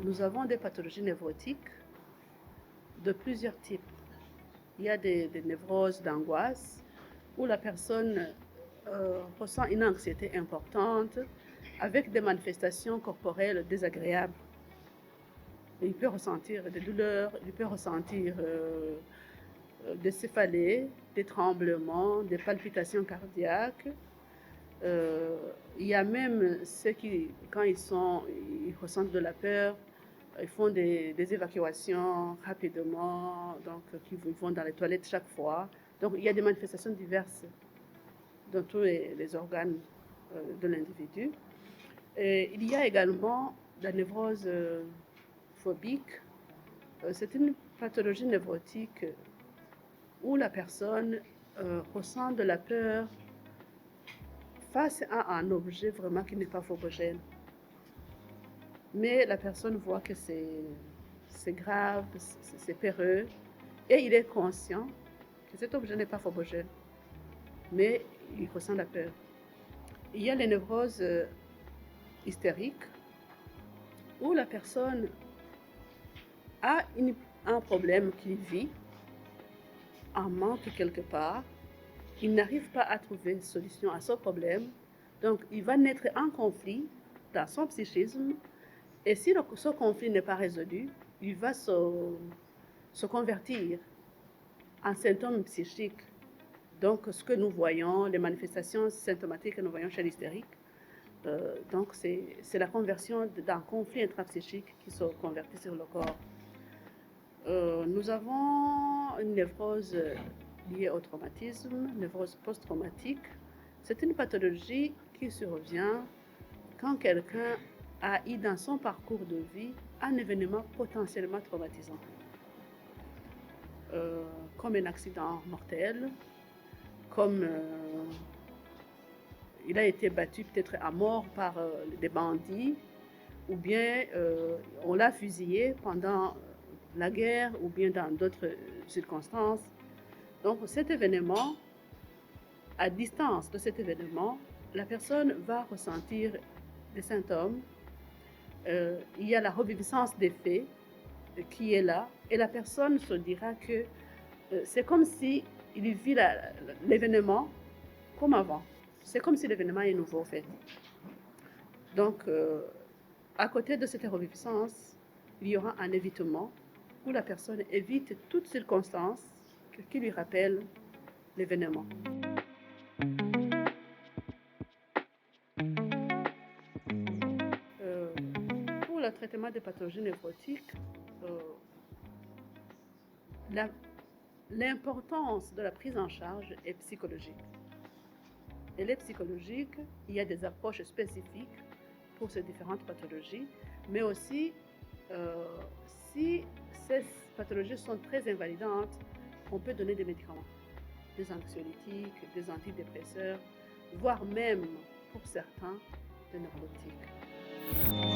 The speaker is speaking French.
Nous avons des pathologies névrotiques de plusieurs types. Il y a des névroses d'angoisse où la personne ressent une anxiété importante avec des manifestations corporelles désagréables. Il peut ressentir des douleurs, il peut ressentir des céphalées, des tremblements, des palpitations cardiaques. Il y a même ceux qui, quand ils ressentent de la peur, ils font des évacuations rapidement, donc ils vont dans les toilettes chaque fois. Donc il y a des manifestations diverses dans tous les organes de l'individu. Il y a également la névrose phobique. C'est une pathologie névrotique où la personne ressent de la peur face à un objet vraiment qui n'est pas phobogène. Mais la personne voit que c'est grave, c'est périlleux, et il est conscient que cet objet n'est pas phobogène, mais il ressent la peur. Il y a les névroses hystériques, où la personne a un problème qu'il vit, un manque quelque part, il n'arrive pas à trouver solution à ce problème, donc il va naître un conflit dans son psychisme, et si ce conflit n'est pas résolu, il va se convertir en symptômes psychiques. Donc ce que nous voyons, les manifestations symptomatiques que nous voyons chez l'hystérique, donc c'est la conversion d'un conflit intrapsychique qui se convertit sur le corps. Nous avons une névrose liée au traumatisme, névrose post-traumatique. C'est une pathologie qui survient quand quelqu'un a eu dans son parcours de vie un événement potentiellement traumatisant, comme un accident mortel, comme il a été battu peut-être à mort par des bandits, ou bien on l'a fusillé pendant la guerre ou bien dans d'autres circonstances. Donc cet événement, à distance de cet événement, la personne va ressentir des symptômes. Il y a la reviviscence des faits qui est là, et la personne se dira que c'est comme si il vit l'événement comme avant. C'est comme si l'événement est nouveau en fait. Donc à côté de cette reviviscence, il y aura un évitement où la personne évite toute circonstance qui lui rappelle l'événement. Pour le traitement des pathologies névrotiques, l'importance de la prise en charge est psychologique. Elle est psychologique, il y a des approches spécifiques pour ces différentes pathologies, mais aussi si ces pathologies sont très invalidantes, on peut donner des médicaments, des anxiolytiques, des antidépresseurs, voire même pour certains des neuroleptiques.